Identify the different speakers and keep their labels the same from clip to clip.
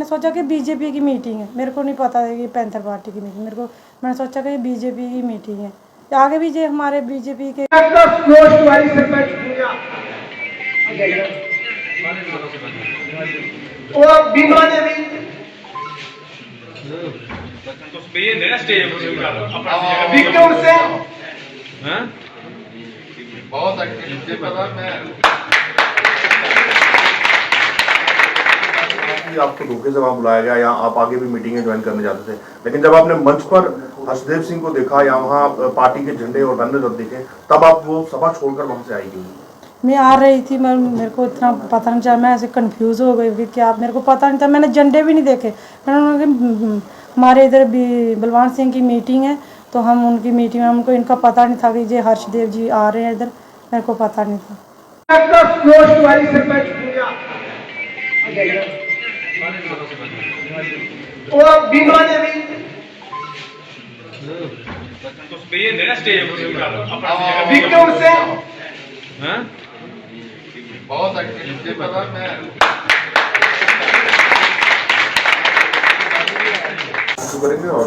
Speaker 1: मैंने सोचा कि बीजेपी की मीटिंग है, मेरे को नहीं पता है कि पैंथर पार्टी की मीटिंग, मैंने सोचा कि बीजेपी की मीटिंग है। आगे भी जो हमारे बीजेपी के
Speaker 2: बहुत एक्टिव आपको धोखे से वहाँ बुलाया गया या आप आगे भी मीटिंगें ज्वाइन करने जाते थे, लेकिन जब आपने मंच पर हर्षदेव सिंह को देखा या वहाँ पार्टी के झंडे और बैनर जब देखे तब आप वो सभा छोड़कर वहाँ से आई क्यों?
Speaker 1: मैं आ रही थी, मेरे को इतना पता नहीं चला, मैं ऐसे कंफ्यूज हो गई कि क्या, मेरे को पता नहीं था, मैंने झंडे भी नहीं देखे। मैंने हमारे इधर भी बलवान सिंह की मीटिंग है, तो हम उनकी मीटिंग में, हमको इनका पता नहीं था कि ये हर्षदेव जी आ रहे हैं इधर, मेरे को पता नहीं था।
Speaker 2: बहुत एक्टिव करेंगे और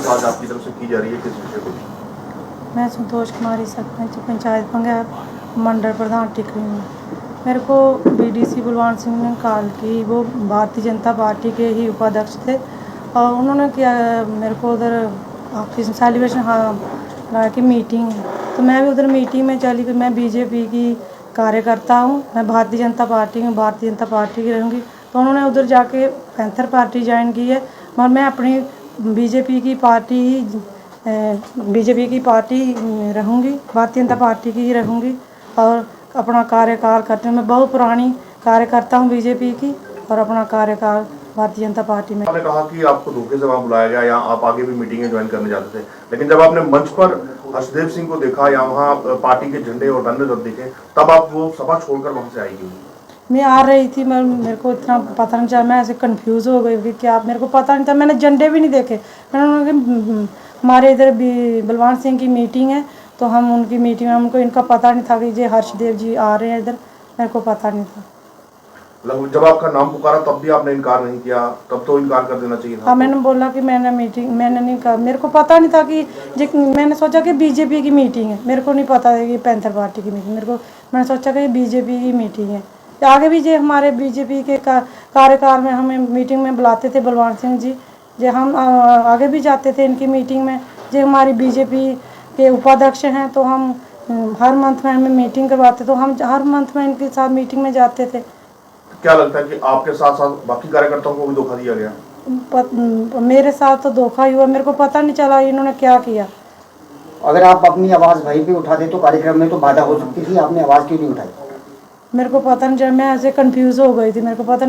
Speaker 2: आज आपकी तरफ से की जा रही है किस विषय को?
Speaker 1: मैं संतोष कुमारी, सरपंच पंचायत पंगैर, मंडल प्रधान टिकरी में। मेरे को बीडीसी बलवान सिंह ने कॉल की, वो भारतीय जनता पार्टी के ही उपाध्यक्ष थे, और उन्होंने क्या मेरे को उधर ऑफिस में सेलिब्रेशन लगा की मीटिंग है, तो मैं भी उधर मीटिंग में चली गई। मैं बीजेपी की कार्यकर्ता हूँ, मैं भारतीय जनता पार्टी हूँ, भारतीय जनता पार्टी की रहूँगी। तो उन्होंने उधर जाके पैंथर पार्टी ज्वाइन की है, मगर मैं अपनी बीजेपी की पार्टी रहूँगी, भारतीय जनता पार्टी की ही रहूँगी, और अपना कार्यकाल करते हैं। मैं बहुत पुरानी कार्यकर्ता हूँ बीजेपी की, और अपना कार्यकाल भारतीय जनता पार्टी में।
Speaker 2: आपने कहा कि आपको धोखे से वहाँ बुलाया गया या आप आगे भी मीटिंगें ज्वाइन करने जाते थे, लेकिन जब आपने मंच पर हर्षदेव सिंह को देखा या वहाँ पार्टी के झंडे और बैनर जब देखे तब आप वो सभा छोड़कर वहाँ से आई क्यों?
Speaker 1: मैं आ रही थी, मेरे को इतना पता नहीं चला, मैं ऐसे कंफ्यूज हो गई कि क्या, मेरे को पता नहीं था, मैंने झंडे भी नहीं देखे। मैंने हमारे इधर भी बलवान सिंह की मीटिंग है, तो हम उनकी मीटिंग में, हमको इनका पता नहीं था कि ये हर्षदेव जी आ रहे हैं इधर, मेरे को पता नहीं था।
Speaker 2: जब आपका नाम पुकारा तब भी आपने इनकार नहीं किया, तब तो इनकार कर देना चाहिए था।
Speaker 1: हाँ, मैंने बोला कि मैंने नहीं कहा, मेरे को पता नहीं था कि मैंने सोचा कि बीजेपी की मीटिंग है, मेरे को नहीं पता है कि पैंथर पार्टी की मीटिंग, मैंने सोचा कि बीजेपी की मीटिंग है। आगे भी जो हमारे बीजेपी के कार्यकाल में हमें मीटिंग में बुलाते थे बलवान सिंह जी, जो हम आगे भी जाते थे इनकी मीटिंग में। जो हमारी बीजेपी के उपाध्यक्ष हैं, तो हम हर मंथ में हमें मीटिंग करवाते, तो हम हर मंथ में इनके साथ मीटिंग में जाते थे।
Speaker 2: क्या लगता है कि आपके साथ साथ बाकी कार्यकर्ताओं को भी धोखा दिया गया?
Speaker 1: मेरे साथ तो धोखा ही हुआ, मेरे को पता नहीं चला इन्होंने क्या किया।
Speaker 3: अगर आप अपनी आवाज़ वहीं पे उठाते तो कार्यक्रम में तो बाधा हो सकती थी, आपने आवाज़ क्यों नहीं उठाई?
Speaker 1: मेरे को पता नहीं चला, मैं ऐसे कंफ्यूज हो गई थी, मेरे को पता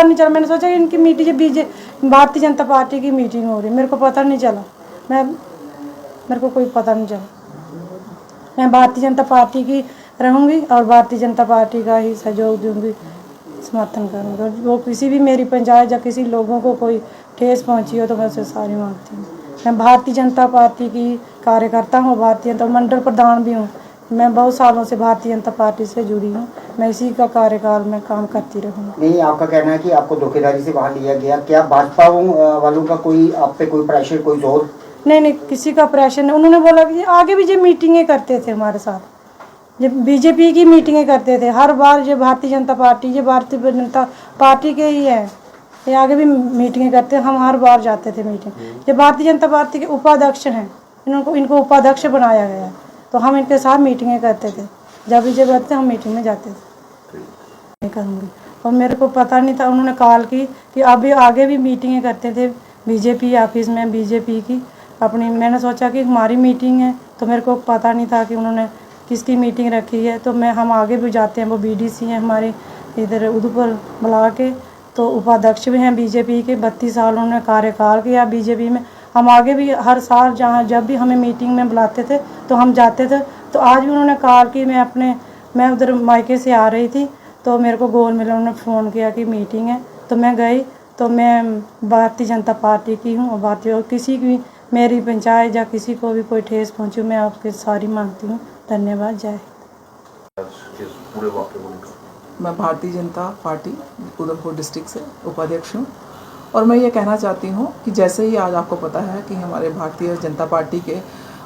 Speaker 1: नहीं चला। मैंने सोचा कि इनकी मीटिंग भारतीय जनता पार्टी की मीटिंग हो रही है, मेरे को पता नहीं चला, मेरे को कोई पता नहीं चला। मैं भारतीय जनता पार्टी की रहूँगी और भारतीय जनता पार्टी का ही सहयोग दूँगी, समर्थन करूँगी। वो किसी भी मेरी पंचायत या किसी लोगों को कोई ठेस पहुँची हो तो मैं उसे सारी मांगती हूँ। मैं भारतीय जनता पार्टी की कार्यकर्ता हूँ, भारतीय जनता मंडल प्रधान भी हूँ। मैं बहुत सालों से भारतीय जनता पार्टी से जुड़ी हूँ, मैं इसी का कार्यकाल में काम करती रहूँगी।
Speaker 3: नहीं, आपका कहना है कि आपको धोखेधारी से बाहर लिया गया, क्या भाजपा वालों का कोई आप पे कोई प्रेशर, कोई जोर?
Speaker 1: नहीं, किसी का प्रेशर नहीं। उन्होंने बोला कि आगे भी जो मीटिंगें करते थे हमारे साथ, जब बीजेपी की मीटिंगें करते थे हर बार, ये भारतीय जनता पार्टी के ही है, ये आगे भी मीटिंगें करते हैं, हम हर बार जाते थे मीटिंग। ये भारतीय जनता पार्टी के उपाध्यक्ष हैं, इनको उपाध्यक्ष बनाया गया है, तो हम इनके साथ मीटिंगें करते थे, जब भी जब रहते हम मीटिंग में जाते थे। नहीं करूँगी, और मेरे को पता नहीं था, उन्होंने कॉल की कि अभी आगे भी मीटिंगें करते थे बीजेपी ऑफिस में, बीजेपी की अपनी। मैंने सोचा कि हमारी मीटिंग है, तो मेरे को पता नहीं था कि उन्होंने किसकी मीटिंग रखी है। तो हम आगे भी जाते हैं, वो बीडीसी हैं हमारे इधर उधमपुर बुला के, तो उपाध्यक्ष भी हैं बीजेपी के, 32 साल उन्होंने कार्यकाल किया बीजेपी में। हम आगे भी हर साल जब भी हमें मीटिंग में बुलाते थे तो हम जाते थे। तो आज भी उन्होंने कॉल की, मैं उधर मायके से आ रही थी, तो मेरे को गोल मिला, उन्होंने फ़ोन किया कि मीटिंग है, तो मैं गई। तो मैं भारतीय जनता पार्टी की हूँ, और किसी की मेरी पंचायत या किसी को भी कोई ठेस पहुँची, मैं आपके सारी मांगती हूँ। धन्यवाद। जय
Speaker 4: मैं भारतीय जनता पार्टी उधमपुर डिस्ट्रिक्ट से उपाध्यक्ष हूँ। और मैं ये कहना चाहती हूँ कि जैसे ही आज आपको पता है कि हमारे भारतीय जनता पार्टी के,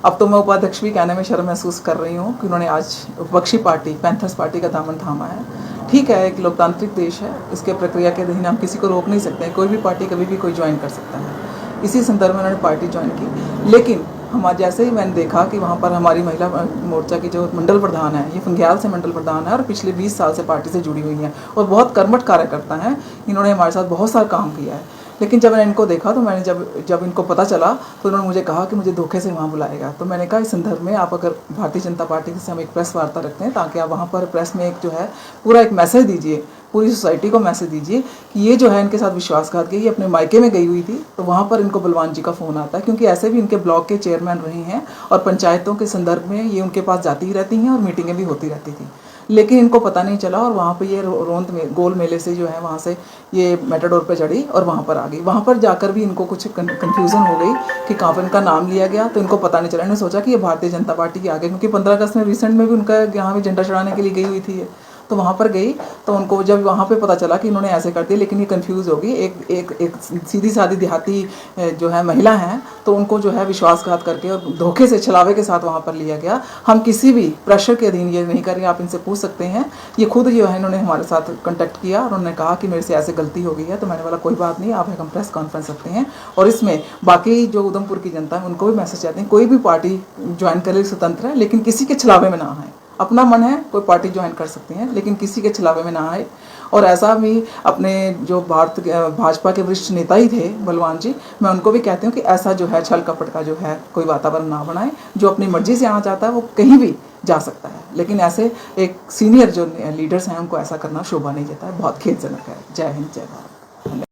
Speaker 4: अब तो मैं उपाध्यक्ष भी कहने में शर्म महसूस कर रही हूँ कि उन्होंने आज विपक्षी पार्टी पैंथर्स पार्टी का दामन थामा है। ठीक है, एक लोकतांत्रिक देश है, इसके प्रक्रिया के अधीन हम किसी को रोक नहीं सकते हैं, कोई भी पार्टी कभी भी कोई ज्वाइन कर सकता है। इसी संदर्भ में उन्होंने पार्टी ज्वाइन की, लेकिन हमारे जैसे ही मैंने देखा कि वहाँ पर हमारी महिला मोर्चा की जो मंडल प्रधान है, ये फंग्याल से मंडल प्रधान है और पिछले 20 साल से पार्टी से जुड़ी हुई हैं और बहुत कर्मठ कार्यकर्ता हैं, इन्होंने हमारे साथ बहुत सारा काम किया है। लेकिन जब मैंने इनको देखा तो मैंने जब इनको पता चला तो उन्होंने मुझे कहा कि मुझे धोखे से वहाँ बुलाएगा। तो मैंने कहा इस संदर्भ में आप अगर भारतीय जनता पार्टी से हम एक प्रेस वार्ता रखते हैं ताकि आप वहाँ पर प्रेस में एक जो है पूरा एक मैसेज दीजिए, पूरी सोसाइटी को मैसेज दीजिए कि ये जो है इनके साथ विश्वासघात की, ये अपने मायके में गई हुई थी। तो वहाँ पर इनको बलवान जी का फ़ोन आता है, क्योंकि ऐसे भी इनके ब्लॉक के चेयरमैन रहे हैं और पंचायतों के संदर्भ में ये उनके पास जाती ही रहती हैं और मीटिंगें भी होती रहती थी। लेकिन इनको पता नहीं चला और वहाँ पे ये रोंद में गोल मेले से जो है वहाँ से ये मेटाडोर पे चढ़ी और वहाँ पर आ गई। वहाँ पर जाकर भी इनको कुछ कन्फ्यूज़न हो गई कि कहाँ पर इनका नाम लिया गया, तो इनको पता नहीं चला। इन्होंने सोचा कि ये भारतीय जनता पार्टी के आगे, क्योंकि 15 अगस्त में रिसेंट में भी उनका यहाँ भी झंडा चढ़ाने के लिए गई हुई थी ये, तो वहाँ पर गई तो उनको जब वहाँ पे पता चला कि इन्होंने ऐसे कर दिया, लेकिन ये कंफ्यूज हो गई। एक सीधी सादी देहाती जो है महिला हैं, तो उनको जो है विश्वासघात करके और धोखे से छलावे के साथ वहाँ पर लिया गया। हम किसी भी प्रेशर के अधीन ये नहीं कर रहे, आप इनसे पूछ सकते हैं। ये खुद जो है इन्होंने हमारे साथ कॉन्टैक्ट किया और उन्होंने कहा कि मेरे से ऐसे गलती हो गई है। तो मैंने बोला कोई बात नहीं, आप एक हम प्रेस कॉन्फ्रेंस रखते हैं और इसमें बाकी जो उधमपुर की जनता है उनको भी मैसेज चाहते हैं, कोई भी पार्टी ज्वाइन करे स्वतंत्र है, लेकिन किसी के छलावे में ना आए। अपना मन है कोई पार्टी ज्वाइन कर सकते हैं, लेकिन किसी के छलावे में ना आए। और ऐसा भी अपने जो भाजपा के वरिष्ठ नेता ही थे बलवान जी, मैं उनको भी कहती हूँ कि ऐसा जो है छल कपट का जो है कोई वातावरण ना बनाए। जो अपनी मर्जी से आना चाहता है वो कहीं भी जा सकता है, लेकिन ऐसे एक सीनियर जो लीडर्स हैं उनको ऐसा करना शोभा नहीं देता है। बहुत खेदजनक है। जय हिंद, जय भारत।